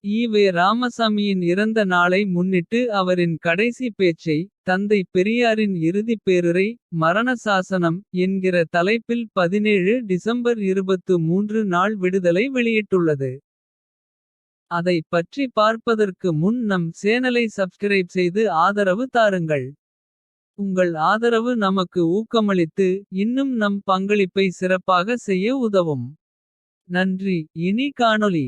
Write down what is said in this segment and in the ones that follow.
ஈ.வே. ராமசாமியின் இறந்த நாளை முன்னிட்டு அவரின் கடைசி பேச்சை. தந்தை பெரியாரின் இறுதிப் பேருரை. மரண சாசனம் என்கிற தலைப்பில் 17 டிசம்பர் 23 நாள் விடுதலை வெளியிட்டுள்ளது. அதை பற்றி பார்ப்பதற்கு முன் நம் சேனலை சப்ஸ்கிரைப் செய்து ஆதரவு தாருங்கள். உங்கள் ஆதரவு நமக்கு ஊக்கமளித்து. இன்னும் நம் பங்களிப்பை சிறப்பாக செய்ய உதவும். நன்றி. இனி காணொளி.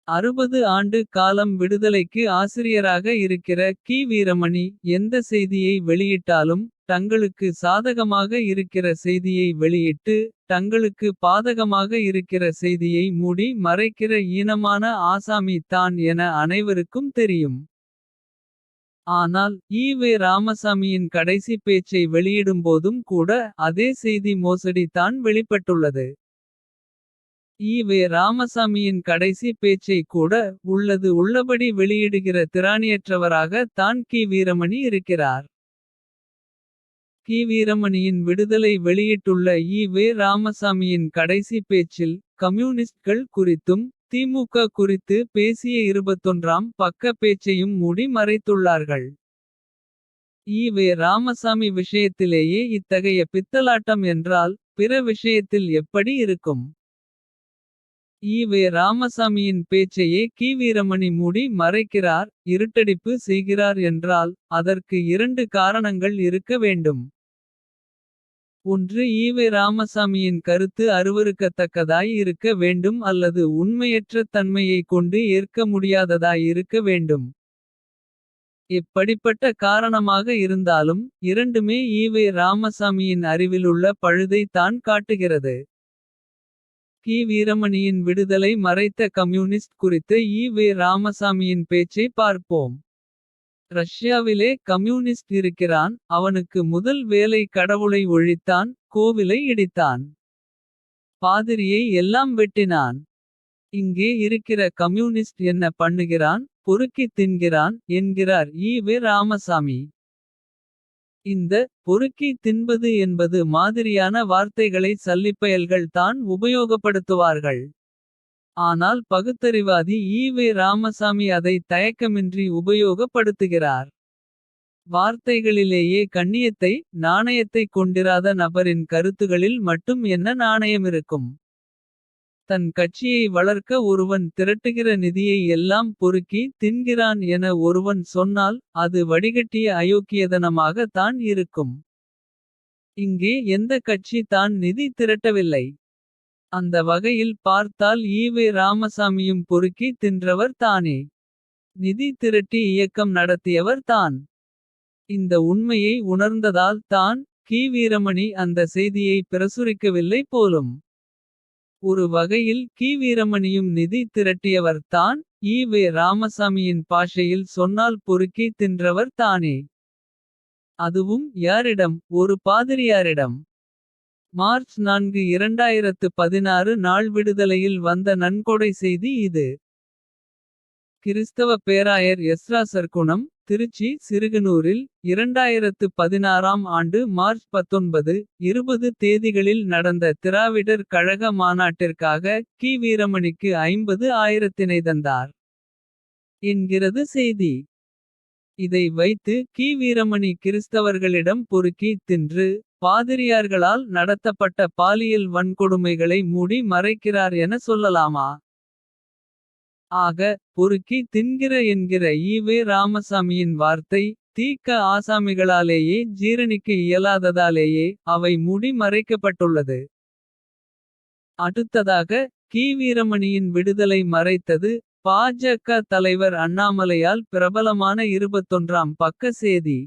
60 ஆண்டு காலம் விடுதலைக்கு ஆசிரியராக இருக்கிற கி. வீரமணி. எந்த செய்தியை வெளியிட்டாலும் தங்களுக்கு சாதகமாக இருக்கிற செய்தியை வெளியிட்டு. தங்களுக்கு பாதகமாக இருக்கிற செய்தியை மூடி மறைக்கிற ஈனமான ஆசாமி தான் என அனைவருக்கும் தெரியும். ஆனால் ஈ.வே. ராமசாமியின் கடைசி பேச்சை வெளியிடும்போதும் கூட. அதே செய்தி மோசடி தான் வெளிப்பட்டுள்ளது. ஈ.வே. ராமசாமியின் கடைசி பேச்சை கூட. உள்ளது உள்ளபடி வெளியிடுகிற திராணியற்றவராக தான் கி. வீரமணி இருக்கிறார். கி. வீரமணியின் விடுதலை வெளியிட்டுள்ள ஈ.வே. ராமசாமியின் கடைசி பேச்சில். கம்யூனிஸ்ட்கள் குறித்தும் திமுக குறித்து பேசிய 21ஆம் பக்க பேச்சையும் மூடி மறைத்துள்ளார்கள். ஈ.வே. ராமசாமி விஷயத்திலேயே இத்தகைய பித்தலாட்டம் என்றால். பிற விஷயத்தில் எப்படி இருக்கும். ஈ.வே. ராமசாமியின் பேச்சையே கி. வீரமணி மூடி மறைக்கிறார். இருட்டடிப்பு செய்கிறார் என்றால். அதற்கு 2 காரணங்கள் இருக்க வேண்டும். ஒன்று, ஈ.வே. ராமசாமியின் கருத்து அருவருக்கத்தக்கதாய் இருக்க வேண்டும். அல்லது உண்மையற்ற தன்மையை கொண்டு ஏற்க முடியாததாய் இருக்க வேண்டும். எப்படிப்பட்ட காரணமாக இருந்தாலும். இரண்டுமே ஈ.வே. ராமசாமியின் அறிவிலுள்ள பழுதை தான் காட்டுகிறது. கி. வீரமணியின் விடுதலை மறைத்த கம்யூனிஸ்ட் குறித்த ஈ.வே. ராமசாமியின் பேச்சை பார்ப்போம். ரஷ்யாவிலே கம்யூனிஸ்ட் இருக்கிறான். அவனுக்கு முதல் வேலை கடவுளை ஒழித்தான். கோவிலை இடித்தான். பாதிரியை எல்லாம் வெட்டினான். இங்கே இருக்கிற கம்யூனிஸ்ட் என்ன பண்ணுகிறான். பொறுக்கி தின்கிறான் என்கிறார் ஈ.வே. ராமசாமி. இந்த பொறுக்கி தின்பது என்பது மாதிரியான வார்த்தைகளை சல்லிப்பயல்கள் தான் உபயோகப்படுத்துவார்கள். ஆனால் பகுத்தறிவாதி ஈ.வே. ராமசாமி அதை தயக்கமின்றி உபயோகப்படுத்துகிறார். வார்த்தைகளிலேயே கண்ணியத்தை. நாணயத்தை கொண்டிராத நபரின் கருத்துகளில் மட்டும் என்ன நாணயமிருக்கும். தன் கட்சியை வளர்க்க ஒருவன் திரட்டுகிற நிதியை எல்லாம் பொறுக்கி தின்கிறான் என ஒருவன் சொன்னால். அது வடிகட்டிய அயோக்கியதனமாக தான் இருக்கும். இங்கே எந்த கட்சி தான் நிதி திரட்டவில்லை. அந்த வகையில் பார்த்தால் ஈ.வே. ராமசாமியும் பொறுக்கி தின்றவர் தானே. நிதி திரட்டி இயக்கம் நடத்தியவர் தான். இந்த உண்மையை உணர்ந்ததால் தான் கி. வீரமணி அந்த செய்தியை பிரசுரிக்கவில்லை போலும். ஒரு வகையில் கி. வீரமணியும் நிதி திரட்டியவர் தான். ஈ.வே. ராமசாமியின் பாஷையில் சொன்னால் பொறுக்கி தின்றவர் தானே. அதுவும் யாரிடம். ஒரு பாதிரியாரிடம். மார்ச் 4 2016 நாள் விடுதலையில் வந்த நன்கொடை செய்தி இது. கிறிஸ்தவ பேராயர் எஸ்ரா சர்க்குணம். திருச்சி சிறுகனூரில் 2016ஆம் ஆண்டு மார்ச் 19, 20 தேதிகளில் நடந்த திராவிடர் கழக மாநாட்டிற்காக. கி. வீரமணிக்கு 50,000 தந்தார் என்கிறது செய்தி. இதை வைத்து கி. வீரமணி கிறிஸ்தவர்களிடம் பொறுக்கி தின்று. பாதிரியார்களால் நடத்தப்பட்ட பாலியல் வன்கொடுமைகளை மூடி மறைக்கிறார் என சொல்லலாமா. ஆக பொறுக்கி தின்கிற என்கிற ஈ.வே. ராமசாமியின் வார்த்தை. தீக்க ஆசாமிகளாலேயே ஜீரணிக்க இயலாததாலேயே அவை மூடி மறைக்கப்பட்டுள்ளது. அடுத்ததாக கி. வீரமணியின் விடுதலை மறைத்தது. பா.ஜ.க. தலைவர் அண்ணாமலையால் பிரபலமான 21ஆம் பக்க சேதி.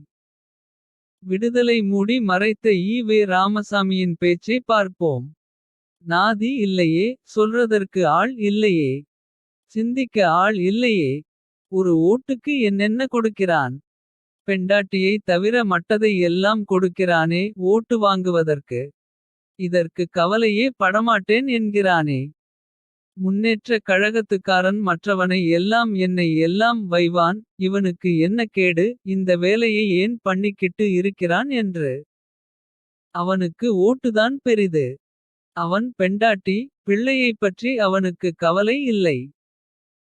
விடுதலை மூடி மறைத்த ஈ.வே. ராமசாமியின் பேச்சை பார்ப்போம். நாதி இல்லையே. சொல்றதற்கு ஆள் இல்லையே. சிந்திக்க ஆள் இல்லையே. ஒரு ஓட்டுக்கு என்னென்ன கொடுக்கிறான். பெண்டாட்டியை தவிர மட்டதை எல்லாம் கொடுக்கிறானே ஓட்டு வாங்குவதற்கு. இதற்கு கவலையே படமாட்டேன் என்கிறானே. முன்னேற்ற கழகத்துக்காரன் மற்றவனை எல்லாம் என்னை எல்லாம் வைவான். இவனுக்கு என்ன கேடு. இந்த வேலையை ஏன் பண்ணிக்கிட்டு இருக்கிறான் என்று. அவனுக்கு ஓட்டுதான் பெரிது. அவன் பெண்டாட்டி பிள்ளையைப் பற்றி அவனுக்கு கவலை இல்லை.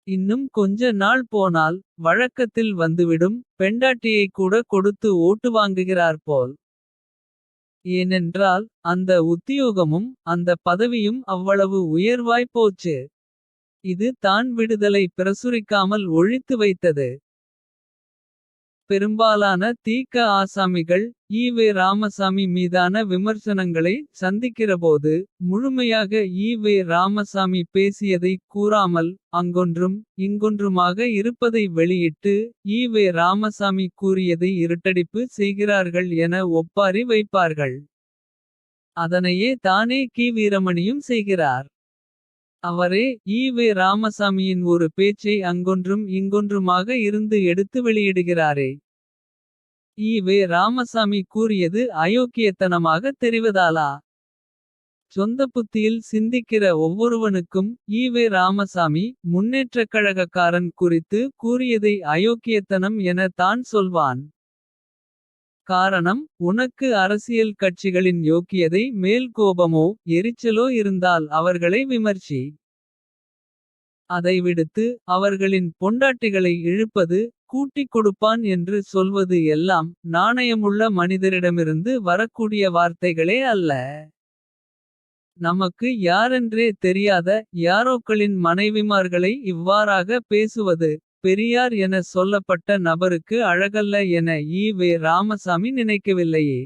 இன்னும் கொஞ்ச நாள் போனால் வழக்கத்தில் வந்துவிடும். பெண்டாட்டியை கூட கொடுத்து ஓட்டு வாங்குகிறார் போல். ஏனென்றால் அந்த உத்தியோகமும் அந்த பதவியும் அவ்வளவு உயர்வாய் போச்சு. இது தான் விடுதலை பிரசுரிக்காமல் ஒழித்து வைத்தது. பெரும்பாலான தீக்க ஆசாமிகள் ஈவே ராமசாமி மீதான விமர்சனங்களை சந்திக்கிறபோது. முழுமையாக ஈவே ராமசாமி பேசியதை கூறாமல் அங்கொன்றும் இங்கொன்றுமாக இருப்பதை வெளியிட்டு. ஈவே ராமசாமி கூறியதை இருட்டடிப்பு செய்கிறார்கள் என ஒப்பாரி வைப்பார்கள். அதனையே தானே கி. வீரமணியும் செய்கிறார். அவரே ஈவே ராமசாமியின் ஒரு பேச்சை அங்கொன்றும் இங்கொன்றுமாக இருந்து எடுத்து வெளியிடுகிறாரே. ஈவே ராமசாமி கூறியது அயோக்கியத்தனமாக தெரிவதாலா. சொந்த புத்தியில் சிந்திக்கிற ஒவ்வொருவனுக்கும் ஈவே ராமசாமி. முன்னேற்றக் கழகக்காரன் குறித்து கூறியதை அயோக்கியத்தனம் என தான் சொல்வான். காரணம் உனக்கு அரசியல் கட்சிகளின் யோக்கியதை மேல் கோபமோ. எரிச்சலோ இருந்தால் அவர்களை விமர்சி. அதை விடுத்து அவர்களின் பொண்டாட்டிகளை இழுப்பது. கூட்டிக் கொடுப்பான் என்று சொல்வது எல்லாம் நாணயமுள்ள மனிதரிடமிருந்து வரக்கூடிய வார்த்தைகளே அல்ல. நமக்கு யாரென்றே தெரியாத யாரோக்களின் மனைவிமார்களை இவ்வாறாக பேசுவது. பெரியார் என சொல்லப்பட்ட நபருக்கு அழகல்ல என ஈவே ராமசாமி நினைக்கவில்லையே.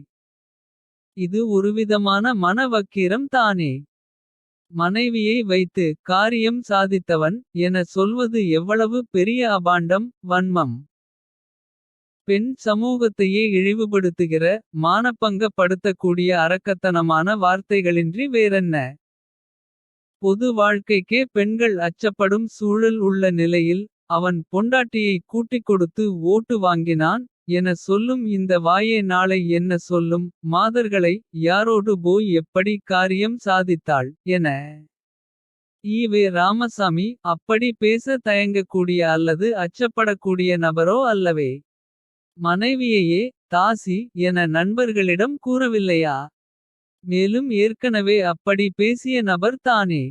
இது ஒருவிதமான மன வக்கீரம் தானே. மனைவியை வைத்து காரியம் சாதித்தவன் என சொல்வது எவ்வளவு பெரிய அபாண்டம். வன்மம் பெண் சமூகத்தையே இழிவுபடுத்துகிற. மானபங்க படுத்தக்கூடிய அரக்கத்தனமான வார்த்தைகளின்றி வேறென்ன. பொது வாழ்க்கைக்கே பெண்கள் அச்சப்படும் சூழல் உள்ள நிலையில். அவன் பொண்டாட்டியை கூட்டிக் கொடுத்து ஓட்டு வாங்கினான். என சொல்லும் இந்த வாயே நாளை என்ன சொல்லும். மாதர்களை யாரோடு போய் எப்படி காரியம் சாதித்தாள் என. ஈவே ராமசாமி அப்படி பேச தயங்கக்கூடிய அல்லது அச்சப்படக்கூடிய நபரோ அல்லவே. மனைவியையே தாசி என நண்பர்களிடம் கூறவில்லையா. மேலும் ஏற்கனவே அப்படி பேசிய நபர் தானே.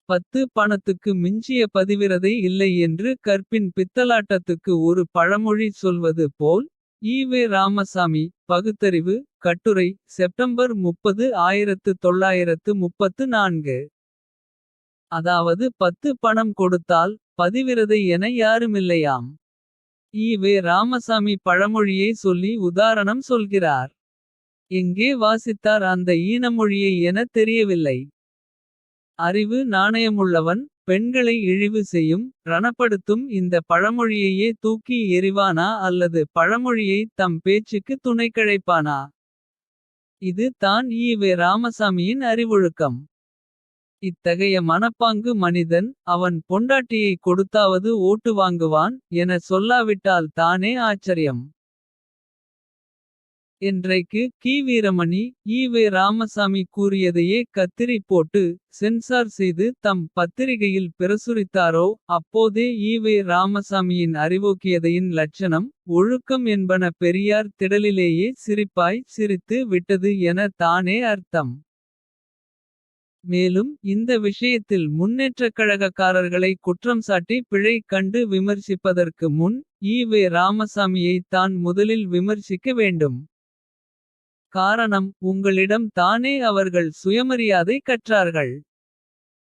10 பணத்துக்கு மிஞ்சிய பதிவிரதை இல்லை என்று கற்பின் பித்தலாட்டத்துக்கு ஒரு பழமொழி சொல்வது போல். ஈவே ராமசாமி பகுத்தறிவு கட்டுரை செப்டம்பர் 30 1934. அதாவது 10 பணம் கொடுத்தால் பதிவிரதை என யாருமில்லையாம். ஈவே ராமசாமி பழமொழியை சொல்லி உதாரணம் சொல்கிறார். எங்கே வாசித்தார் அந்த ஈனமொழியை என தெரியவில்லை. அறிவு நாணயமுள்ளவன் பெண்களை இழிவு செய்யும். ரணப்படுத்தும் இந்த பழமொழியையே தூக்கி எறிவானா அல்லது பழமொழியை தம் பேச்சுக்கு துணைக்கழைப்பானா. இது தான் ஈவே ராமசாமியின் அறிவொழுக்கம். இத்தகைய மனப்பாங்கு மனிதன் அவன் பொண்டாட்டியை கொடுத்தாவது ஓட்டு வாங்குவான். என சொல்லாவிட்டால் தானே ஆச்சரியம். என்றைக்கு கி. வீரமணி ஈவே ராமசாமி கூறியதையே கத்திரி போட்டு. சென்சார் செய்து தம் பத்திரிகையில் பிரசுரித்தாரோ. அப்போதே ஈவே ராமசாமியின் அறிவோக்கியதையின் லட்சணம். ஒழுக்கம் என்பன பெரியார் திடலிலேயே சிரிப்பாய் சிரித்து விட்டது என தானே அர்த்தம். மேலும் இந்த விஷயத்தில் முன்னேற்றக் கழகக்காரர்களை குற்றம் சாட்டி பிழை கண்டு விமர்சிப்பதற்கு முன். ஈவே ராமசாமியை தான் முதலில் விமர்சிக்க வேண்டும். காரணம் உங்களிடம் தானே அவர்கள் சுயமரியாதை கற்றார்கள்.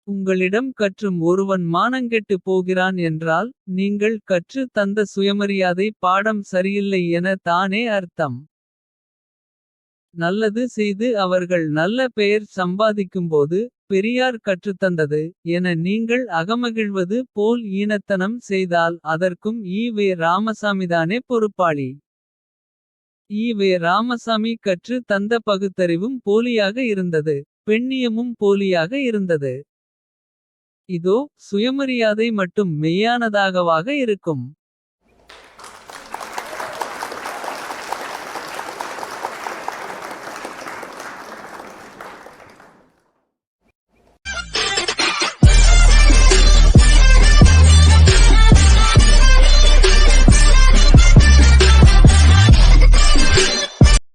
உங்களிடம் கற்றும் ஒருவன் மானங்கெட்டு போகிறான் என்றால். நீங்கள் கற்று தந்த சுயமரியாதை பாடம் சரியில்லை என தானே அர்த்தம். நல்லது செய்து அவர்கள் நல்ல பெயர் சம்பாதிக்கும்போது. பெரியார் கற்றுத்தந்தது என நீங்கள் அகமகிழ்வது போல் ஈனத்தனம் செய்தால். அதற்கும் ஈவே ராமசாமிதானே பொறுப்பாளி. ஈவே ராமசாமி கற்று தந்த பகுத்தறிவும் போலியாக இருந்தது. பெண்ணியமும் போலியாக இருந்தது. இதோ சுயமரியாதை மட்டும் மெய்யானதாகவாக இருக்கும்.